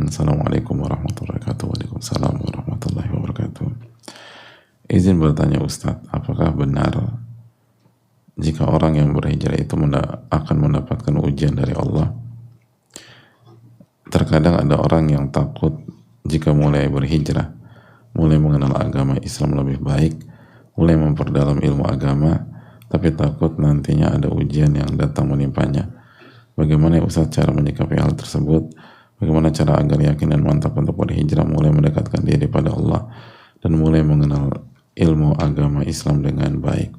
Assalamualaikum warahmatullahi wabarakatuh. Waalaikumsalam warahmatullahi wabarakatuh. Izin bertanya Ustadz, apakah benar jika orang yang berhijrah itu akan mendapatkan ujian dari Allah? Terkadang ada orang yang takut jika mulai berhijrah, mulai mengenal agama Islam lebih baik, mulai memperdalam ilmu agama, tapi takut nantinya ada ujian yang datang menimpanya. Bagaimana ya Ustadz cara menyikapi hal tersebut? Bagaimana cara agar yakin dan mantap untuk berhijrah, mulai mendekatkan diri pada Allah dan mulai mengenal ilmu agama Islam dengan baik?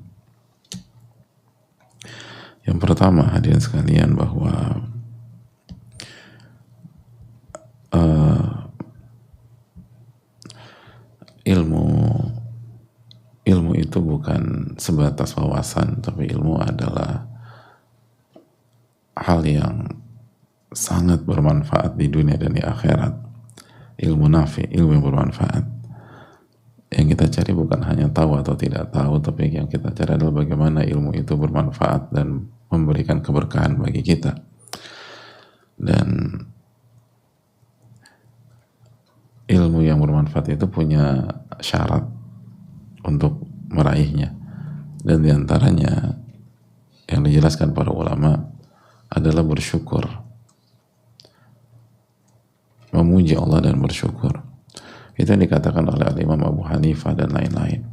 Yang pertama, hadirin sekalian, bahwa ilmu itu bukan sebatas wawasan, tapi ilmu adalah hal yang sangat bermanfaat di dunia dan di akhirat. Ilmu nafi, ilmu yang bermanfaat. Yang kita cari bukan hanya tahu atau tidak tahu, tapi yang kita cari adalah bagaimana ilmu itu bermanfaat dan memberikan keberkahan bagi kita. Dan ilmu yang bermanfaat itu punya syarat untuk meraihnya, dan diantaranya yang dijelaskan para ulama adalah bersyukur, memuji Allah dan bersyukur. Itu yang dikatakan oleh Imam Abu Hanifah dan lain-lain.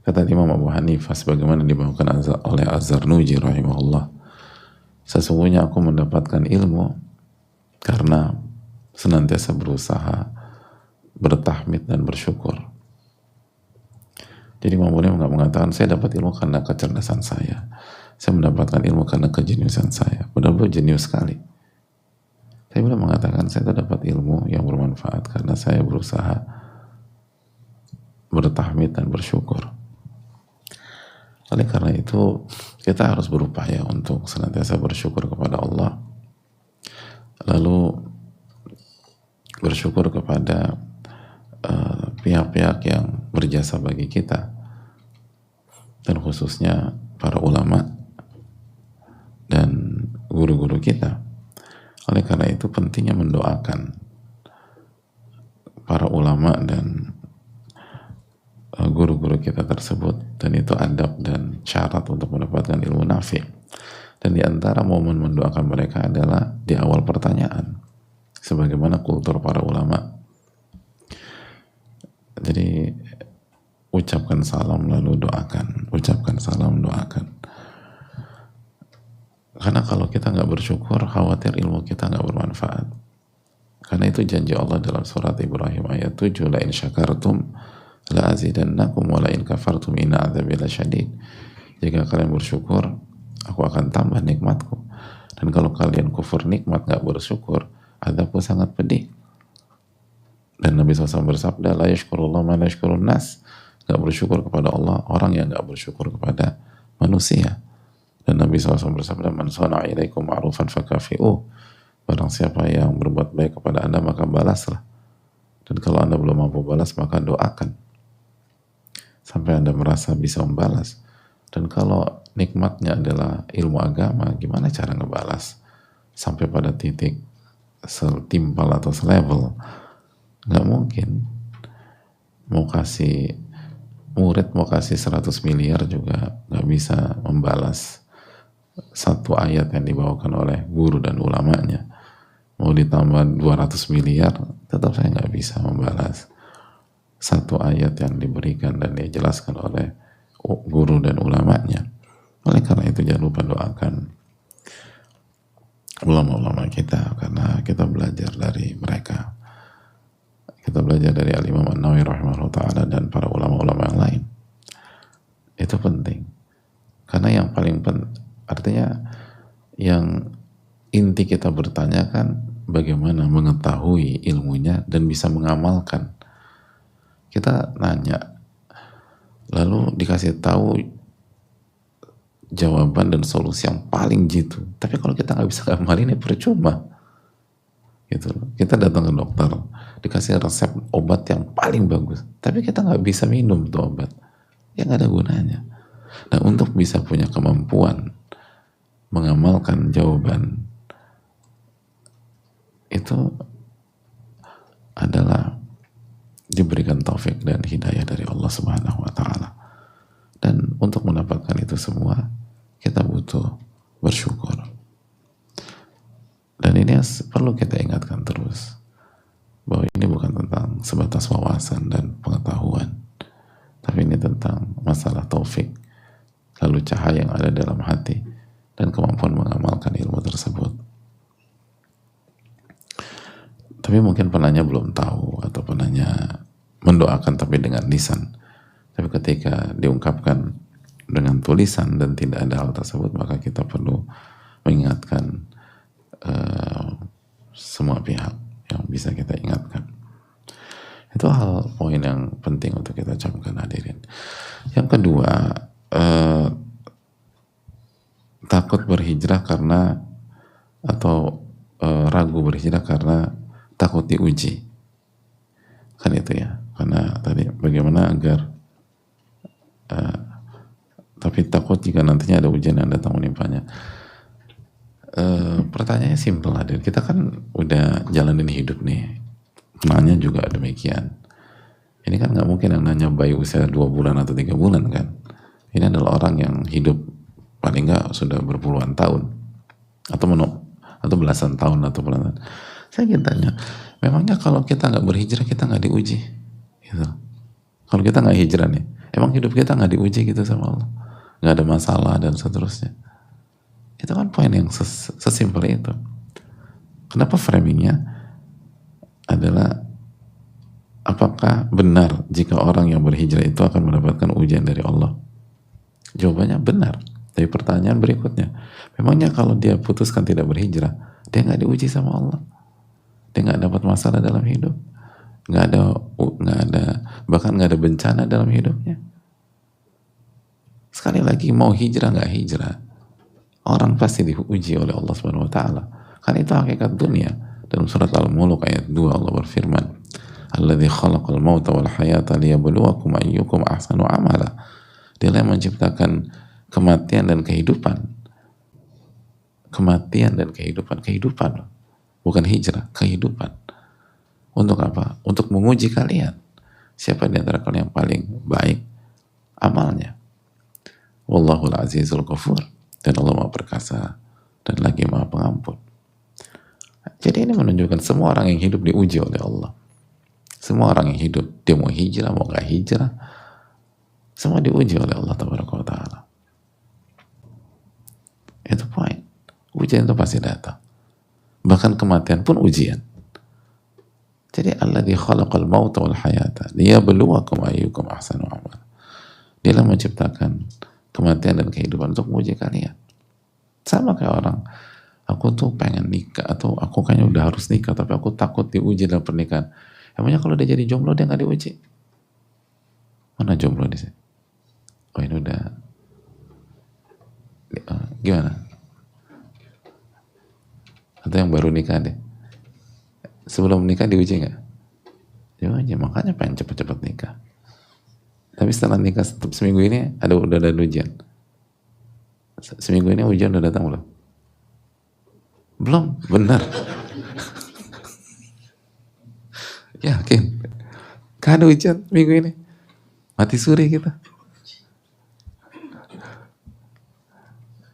Kata Imam Abu Hanifah sebagaimana dibawakan oleh Az-Zarnuji rahimahullah, sesungguhnya aku mendapatkan ilmu karena senantiasa berusaha bertahmid dan bersyukur. Jadi Imam Abu Hanifah mengatakan saya dapat ilmu karena kecerdasan saya mendapatkan ilmu karena kejeniusan saya. Benar-benar jenius sekali. Saya belum mengatakan saya dapat ilmu yang bermanfaat karena saya berusaha bertahmid dan bersyukur. Oleh karena itu kita harus berupaya untuk senantiasa bersyukur kepada Allah, lalu bersyukur kepada pihak-pihak yang berjasa bagi kita, dan khususnya para ulama dan guru-guru kita. Oleh karena itu pentingnya mendoakan para ulama dan guru-guru kita tersebut, dan itu adab dan syarat untuk mendapatkan ilmu nafi. Dan di antara momen mendoakan mereka adalah di awal pertanyaan, sebagaimana kultur para ulama. Jadi ucapkan salam lalu doakan, ucapkan salam doakan. Karena kalau kita nggak bersyukur, khawatir ilmu kita nggak bermanfaat. Karena itu janji Allah dalam surat Ibrahim ayat 7, la in syakartum la azidannakum wa la in kafartum inna adzabi lasyadid. Jika kalian bersyukur, aku akan tambah nikmatku. Dan kalau kalian kufur nikmat, nggak bersyukur, azabku sangat pedih. Dan Nabi SAW bersabda, la yashkurullah ma la yashkurun nas. Nggak bersyukur kepada Allah orang yang nggak bersyukur kepada manusia. Dan Nabi SAW bersabda, man sana'a ilaikum ma'rufan fakafi'uh. Barang siapa yang berbuat baik kepada Anda, maka balaslah. Dan kalau Anda belum mampu balas, maka doakan sampai Anda merasa bisa membalas. Dan kalau nikmatnya adalah ilmu agama, gimana cara ngebalas sampai pada titik setimpal atau selevel? Nggak mungkin. Mau kasih murid, mau kasih 100 miliar juga nggak bisa membalas satu ayat yang dibawakan oleh guru dan ulamanya. Mau ditambah 200 miliar, tetap saya nggak bisa membalas satu ayat yang diberikan dan dijelaskan oleh guru dan ulamanya. Oleh karena itu jangan lupa doakan ulama-ulama kita, karena kita belajar dari mereka. Kita belajar dari Al-Imam An-Nawawi rahimahullah ta'ala dan para ulama-ulama yang lain. Itu penting. Karena yang paling artinya yang inti kita bertanya kan bagaimana mengetahui ilmunya dan bisa mengamalkan. Kita nanya, lalu dikasih tahu jawaban dan solusi yang paling jitu. Tapi kalau kita nggak bisa ngamalin, ya percuma. Gitu. Kita datang ke dokter, dikasih resep obat yang paling bagus, tapi kita nggak bisa minum tuh obat, ya nggak ada gunanya. Nah, untuk bisa punya kemampuan mengamalkan jawaban itu taufik dan hidayah dari Allah Subhanahu wa taala. Dan untuk mendapatkan itu semua kita butuh bersyukur. Dan ini perlu kita ingatkan terus bahwa ini bukan tentang sebatas wawasan dan pengetahuan, tapi ini tentang masalah taufik, lalu cahaya yang ada dalam hati dan kemampuan mengamalkan ilmu tersebut. Tapi mungkin penanya belum tahu atau penanya mendoakan tapi dengan lisan. Tapi ketika diungkapkan dengan tulisan dan tidak ada hal tersebut, maka kita perlu mengingatkan semua pihak yang bisa kita ingatkan. Itu poin yang penting untuk kita camkan, hadirin. Yang kedua, takut berhijrah karena atau ragu berhijrah karena takut diuji. Kan itu ya. Karena tadi bagaimana agar tapi takut jika nantinya ada ujian yang datang menimpanya. Pertanyaannya simpel, hadir. Kita kan udah jalanin hidup nih. Nanya juga demikian. Ini kan nggak mungkin yang nanya bayi usia 2 bulan atau 3 bulan kan. Ini adalah orang yang hidup paling nggak sudah berpuluhan tahun atau belasan tahun atau belasan. Saya ingin tanya, memangnya kalau kita nggak berhijrah kita nggak diuji? Gitu. Kalau kita nggak hijrah nih, emang hidup kita nggak diuji gitu sama Allah? Nggak ada masalah dan seterusnya. Itu kan poin yang sesimpel itu. Kenapa framingnya adalah apakah benar jika orang yang berhijrah itu akan mendapatkan ujian dari Allah? Jawabannya benar. Tapi pertanyaan berikutnya, memangnya kalau dia putuskan tidak berhijrah, dia nggak diuji sama Allah? Dia nggak dapat masalah dalam hidup? Nggak ada, bahkan nggak ada bencana dalam hidupnya? Sekali lagi, mau hijrah nggak hijrah, orang pasti diuji oleh Allah Subhanahu wa taala. Kan itu hakikat dunia. Dalam surat Al-Mulk ayat 2 Allah berfirman, "Alladzi khalaqal mauta wal hayata liyabluwakum ayyukum ahsanu amala." Dialah yang menciptakan kematian dan kehidupan. Kematian dan kehidupan. Bukan hijrah, kehidupan. Untuk apa? Untuk menguji kalian. Siapa di antara kalian yang paling baik amalnya? Wallahul azizul ghafur. Dan Allah Maha Perkasa dan lagi Maha Pengampun. Jadi ini menunjukkan semua orang yang hidup diuji oleh Allah. Semua orang yang hidup, dia mau hijrah, mau gak hijrah, semua diuji oleh Allah Taala. Itu poin. Ujian itu pasti datang. Bahkan kematian pun ujian. Jadi alladzi khalaqal mauta wal hayata liyabluwakum ayyukum ahsanu amala. Dialah menciptakan kematian dan kehidupan untuk menguji kalian. Sama kayak orang, aku tuh pengen nikah atau aku kayaknya udah harus nikah tapi aku takut diuji dalam pernikahan. Emangnya kalau dia jadi jomblo dia nggak diuji? Mana jomblo di sini? Oh ini udah gimana? Atau yang baru nikah deh? Sebelum nikah diuji nggak? Diuji, makanya pengen cepet-cepet nikah. Tapi setelah nikah seminggu ini udah ada ujian. Seminggu ini ujian udah datang belum? Belum, benar. Yakin? Kan ada ujian minggu ini. Mati suri kita.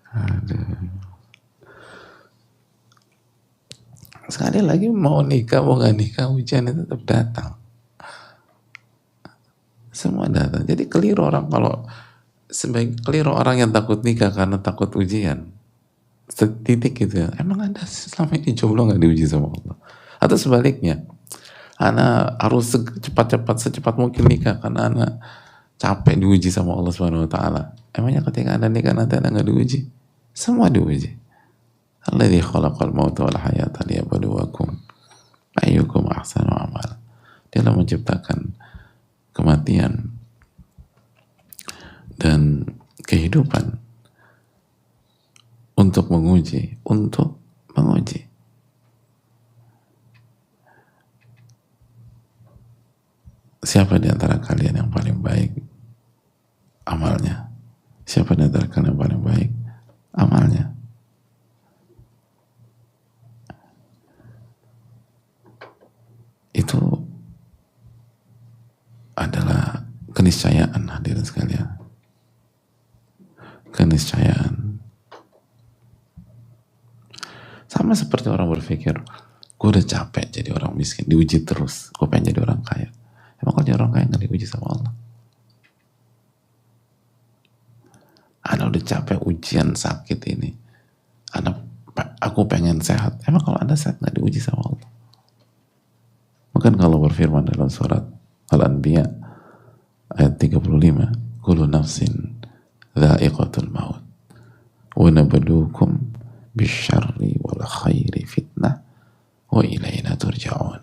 Aduh. Sekali lagi mau nikah mau gak nikah ujian itu tetap datang. Semua datang. Jadi keliru orang yang takut nikah karena takut ujian. Setitik gitu ya. Emang Anda selama ini jomblo gak diuji sama Allah? Atau sebaliknya, Anda harus secepat mungkin nikah karena Anda capek diuji sama Allah Subhanahu wa taala. Emangnya ketika Anda nikah nanti Anda gak diuji? Semua diuji. Alladzi khalaqal mauta wal hayata liyabluwakum ayyukum ahsanu amala. Dialah menciptakan kematian dan kehidupan untuk menguji. Siapa di antara kalian yang paling baik amalnya? Siapa di antara kalian yang paling baik amalnya? Itu keniscayaan, hadirin sekalian, keniscayaan. Sama seperti orang berpikir, gue udah capek jadi orang miskin, diuji terus, gue pengen jadi orang kaya. Emang kalau jadi orang kaya nggak diuji sama Allah? Ana udah capek ujian sakit ini, aku pengen sehat. Emang kalau Anda sehat nggak diuji sama Allah? Bukan kalau berfirman dalam surat Al-Anbiya ayat 35, kullu nafsin dha'iqatul maut wa nabluukum bisyarri wal khairi fitnah wa ilaina turja'un.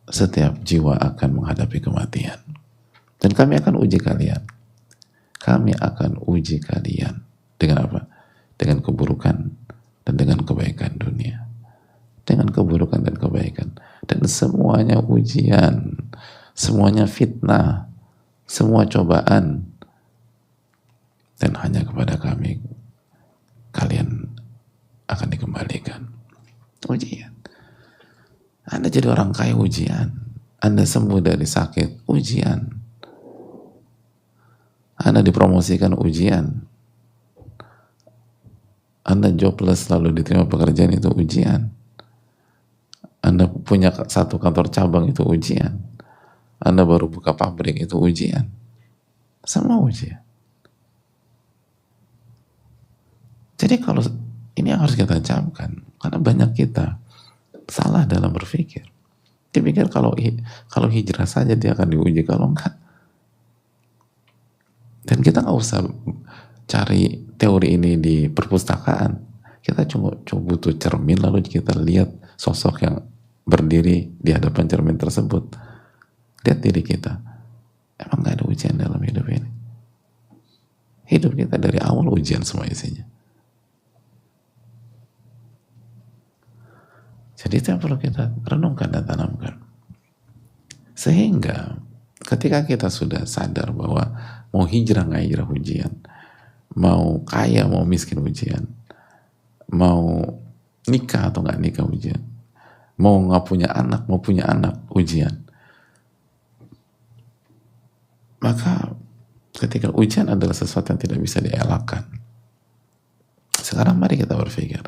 Setiap jiwa akan menghadapi kematian, dan kami akan uji kalian. Kami akan uji kalian dengan apa? Dengan keburukan dan dengan kebaikan dunia. Dengan keburukan dan kebaikan. Dan semuanya ujian, semuanya fitnah, semua cobaan. Dan hanya kepada kami kalian akan dikembalikan. Ujian. Anda jadi orang kaya, ujian. Anda sembuh dari sakit, ujian. Anda dipromosikan, ujian. Anda jobless lalu diterima pekerjaan, itu ujian. Anda punya satu kantor cabang, itu ujian. Anda baru buka pabrik, itu ujian. Semua ujian. Jadi kalau ini yang harus kita camkan, karena banyak kita salah dalam berpikir. Dia pikir kalau hijrah saja dia akan diuji, kalau enggak. Dan kita nggak usah cari teori ini di perpustakaan. Kita cuma butuh cermin, lalu kita lihat sosok yang berdiri di hadapan cermin tersebut. Lihat diri kita. Emang nggak ada ujian dalam hidup ini? Hidup kita dari awal ujian semua isinya. Jadi itu yang perlu kita renungkan dan tanamkan. Sehingga ketika kita sudah sadar bahwa mau hijrah nggak hijrah ujian, mau kaya mau miskin ujian, mau nikah atau nggak nikah ujian, mau nggak punya anak mau punya anak ujian, maka ketika ujian adalah sesuatu yang tidak bisa dielakkan. Sekarang mari kita berpikir,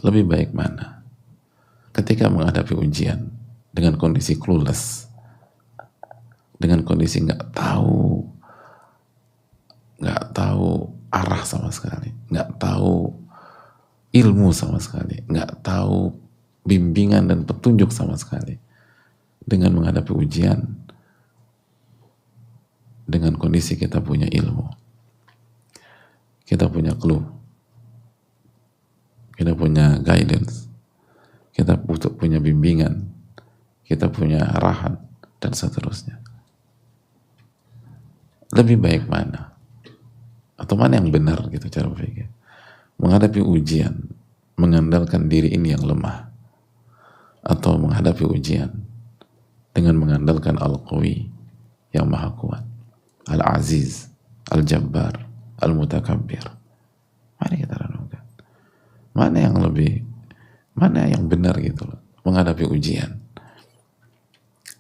lebih baik mana ketika menghadapi ujian dengan kondisi clueless, dengan kondisi nggak tahu arah sama sekali, nggak tahu ilmu sama sekali, nggak tahu bimbingan dan petunjuk sama sekali, dengan menghadapi ujian dengan kondisi kita punya ilmu, kita punya clue, kita punya guidance, kita punya bimbingan, kita punya arahan, dan seterusnya. Lebih baik mana? Atau mana yang benar gitu cara berpikir? Menghadapi ujian, mengandalkan diri ini yang lemah, atau menghadapi ujian dengan mengandalkan Al-Qawi yang maha kuat, Al-Aziz, Al-Jabbar, Al-Mutakabbir. Mari kita renungkan. Mana yang benar gitu loh, menghadapi ujian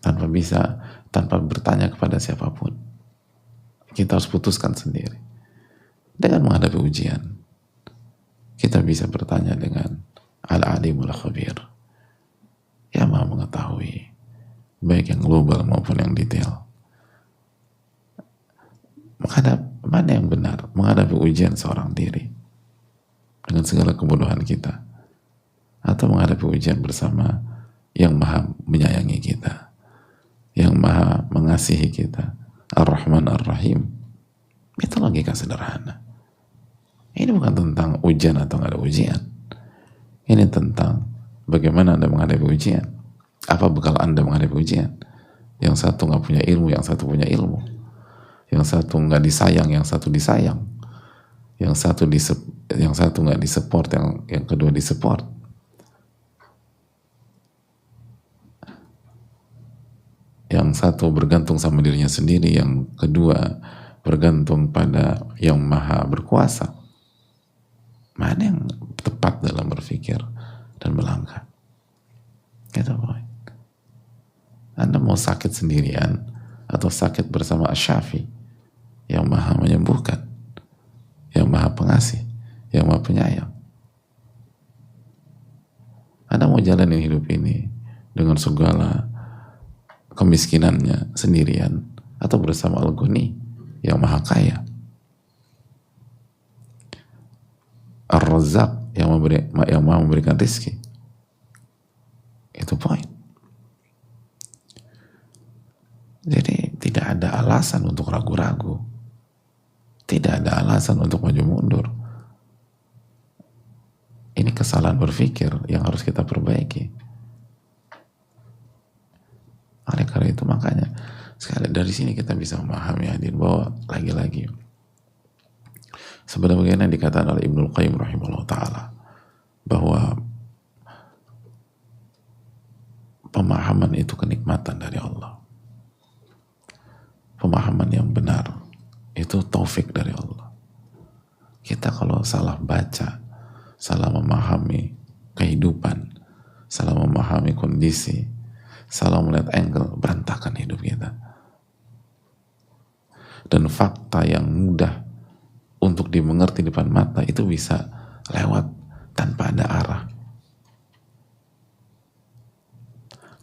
tanpa bertanya kepada siapapun. Kita harus putuskan sendiri. Dengan menghadapi ujian, kita bisa bertanya dengan Al-Alimul Khabir, yang maha mengetahui, baik yang global maupun yang detail. Mana yang benar, menghadapi ujian seorang diri dengan segala kebodohan kita, atau menghadapi ujian bersama yang maha menyayangi kita, yang maha mengasihi kita, Ar-Rahman Ar-Rahim. Itu logika sederhana. Ini bukan tentang ujian atau nggak ada ujian. Ini tentang bagaimana Anda menghadapi ujian. Apa bekal Anda menghadapi ujian? Yang satu nggak punya ilmu, yang satu punya ilmu. Yang satu nggak disayang, yang satu disayang. Yang satu nggak disupport, yang kedua disupport. Yang satu bergantung sama dirinya sendiri, yang kedua bergantung pada yang maha berkuasa. Mana yang tepat dalam berpikir dan melangkah? Gitu, boy. Anda mau sakit sendirian atau sakit bersama Asy-Syafi yang maha menyembuhkan, yang maha pengasih, yang maha penyayang. Anda mau jalanin hidup ini dengan segala kemiskinannya sendirian atau bersama Al-Ghani yang maha kaya, Ar-Razzaq yang maha memberikan rizki. Itu poin. Jadi tidak ada alasan untuk ragu-ragu, tidak ada alasan untuk maju mundur. Ini kesalahan berpikir yang harus kita perbaiki. Oleh karena itu makanya sekali dari sini kita bisa memahami hadirin bahwa lagi-lagi sebagaimana yang dikatakan oleh Ibnul Qayyim rahimahullah ta'ala bahwa pemahaman itu kenikmatan dari Allah. Pemahaman yang benar itu taufik dari Allah. Kita kalau salah baca, salah memahami kehidupan, salah memahami kondisi, salah melihat angle, berantakan hidup kita. Dan fakta yang mudah untuk dimengerti di depan mata itu bisa lewat tanpa ada arah.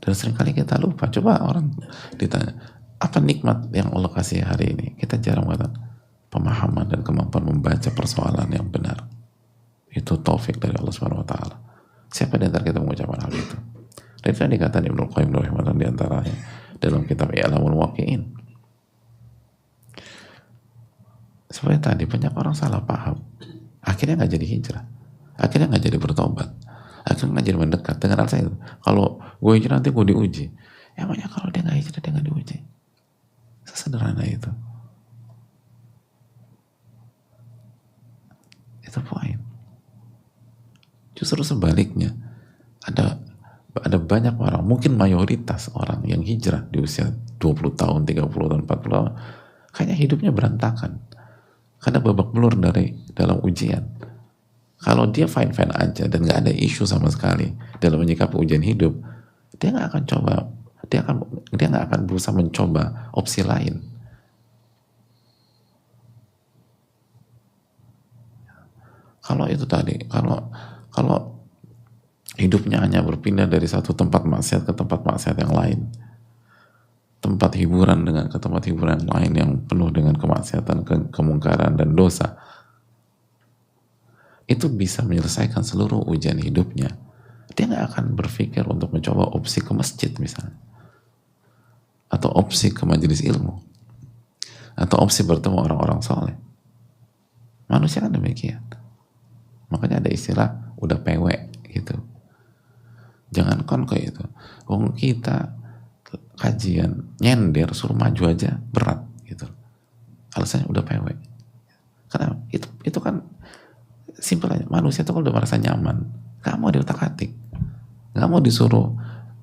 Dan seringkali kita lupa. Coba orang ditanya, apa nikmat yang Allah kasih hari ini? Kita jarang mengatakan pemahaman dan kemampuan membaca persoalan yang benar. Itu taufik dari Allah Subhanahu wa taala. Siapa di antara kita mengucapkan hal itu? Dan itu yang dikatakan Ibnul Qayyim rahimahullah di antaranya dalam kitab I'lamul Waqi'in. Seperti tadi banyak orang salah paham. Akhirnya nggak jadi hijrah. Akhirnya nggak jadi bertobat. Akhirnya nggak jadi mendekat. Dengan alasan itu, kalau gue hijrah nanti gue diuji. Ya banyak kalau dia nggak hijrah dia nggak diuji. Sesederhana itu. Itu poin. Justru sebaliknya, ada banyak orang, mungkin mayoritas orang yang hijrah di usia 20 tahun, 30 tahun, 40 tahun, kayaknya hidupnya berantakan. Karena babak belur dari dalam ujian. Kalau dia fine-fine aja dan nggak ada isu sama sekali dalam menyikapi ujian hidup, dia nggak akan coba, dia nggak akan berusaha mencoba opsi lain. Kalau itu tadi, kalau hidupnya hanya berpindah dari satu tempat maksiat ke tempat maksiat yang lain, tempat hiburan ke tempat hiburan lain yang penuh dengan kemaksiatan, kemungkaran dan dosa, itu bisa menyelesaikan seluruh ujian hidupnya. Dia nggak akan berpikir untuk mencoba opsi ke masjid misalnya, atau opsi ke majelis ilmu, atau opsi bertemu orang-orang soleh. Manusia kan demikian. Makanya ada istilah udah PW gitu. Jangankan kayak itu, kita kajian nyender suruh maju aja berat gitu. Alasannya udah PW. Karena itu kan simpel aja. Manusia itu kalau udah merasa nyaman, gak mau diutak-atik, gak mau disuruh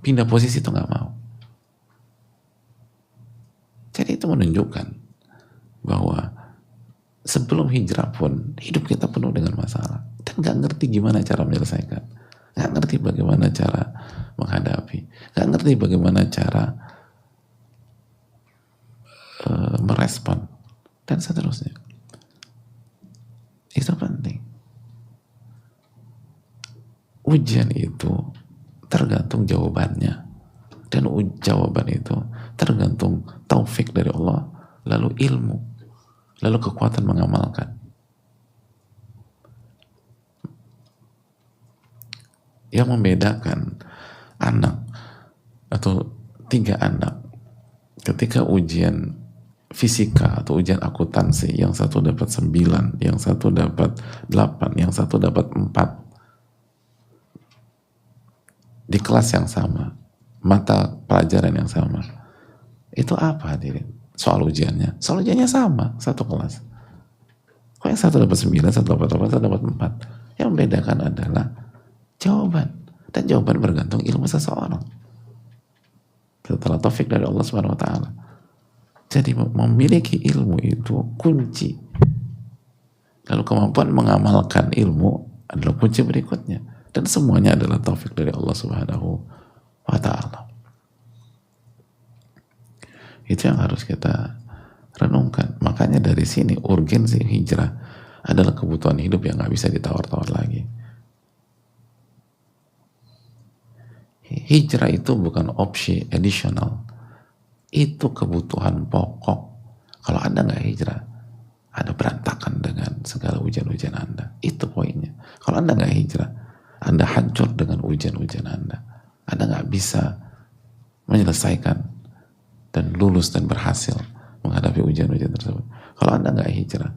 pindah posisi, itu gak mau. Jadi itu menunjukkan bahwa sebelum hijrah pun hidup kita penuh dengan masalah dan gak ngerti gimana cara menyelesaikan, gak ngerti bagaimana cara menghadapi, gak ngerti bagaimana cara merespon dan seterusnya. Itu penting. Ujian itu tergantung jawabannya, dan jawaban itu tergantung taufik dari Allah, lalu ilmu, lalu kekuatan mengamalkan. Yang membedakan anak atau 3 anak ketika ujian fisika atau ujian akuntansi, yang satu dapat 9, yang satu dapat 8, yang satu dapat 4 di kelas yang sama, mata pelajaran yang sama, itu apa hadirin? Soal ujiannya sama, satu kelas. Kok yang satu dapat 9, satu dapat 8, satu dapat 4? Yang membedakan adalah jawaban, dan jawaban bergantung ilmu seseorang setelah taufik dari Allah Subhanahu wa taala. Jadi memiliki ilmu itu kunci, lalu kemampuan mengamalkan ilmu adalah kunci berikutnya, dan semuanya adalah taufik dari Allah Subhanahu wa taala. Itu yang harus kita renungkan. Makanya dari sini urgensi hijrah adalah kebutuhan hidup yang nggak bisa ditawar-tawar lagi. Hijrah itu bukan opsi additional, itu kebutuhan pokok. Kalau Anda nggak hijrah, Anda berantakan dengan segala ujian-ujian Anda. Itu poinnya. Kalau Anda nggak hijrah, Anda hancur dengan ujian-ujian Anda. Anda nggak bisa menyelesaikan dan lulus dan berhasil menghadapi ujian-ujian tersebut. Kalau Anda nggak hijrah,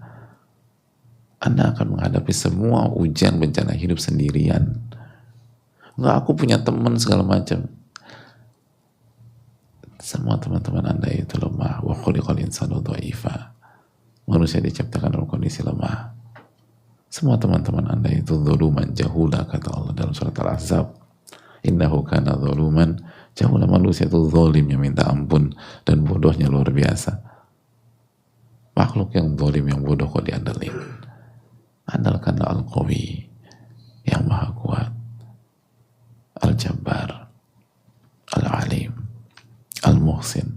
Anda akan menghadapi semua ujian bencana hidup sendirian. Nggak, aku punya teman segala macam. Semua teman-teman Anda itu lemah. Wa khuliqal insanu dha'ifa. Manusia diciptakan dalam kondisi lemah. Semua teman-teman Anda itu dzuluman jahula, kata Allah dalam surat Al-Ahzab. Innahu kana dzuluman jahula. Manusia itu zalim yang minta ampun dan bodohnya luar biasa. Makhluk yang zalim, yang bodoh kok diandelin. Andalkanlah Al-Qawi yang maha kuat, Al-Jabbar, Al-Alim, Al-Muhsin,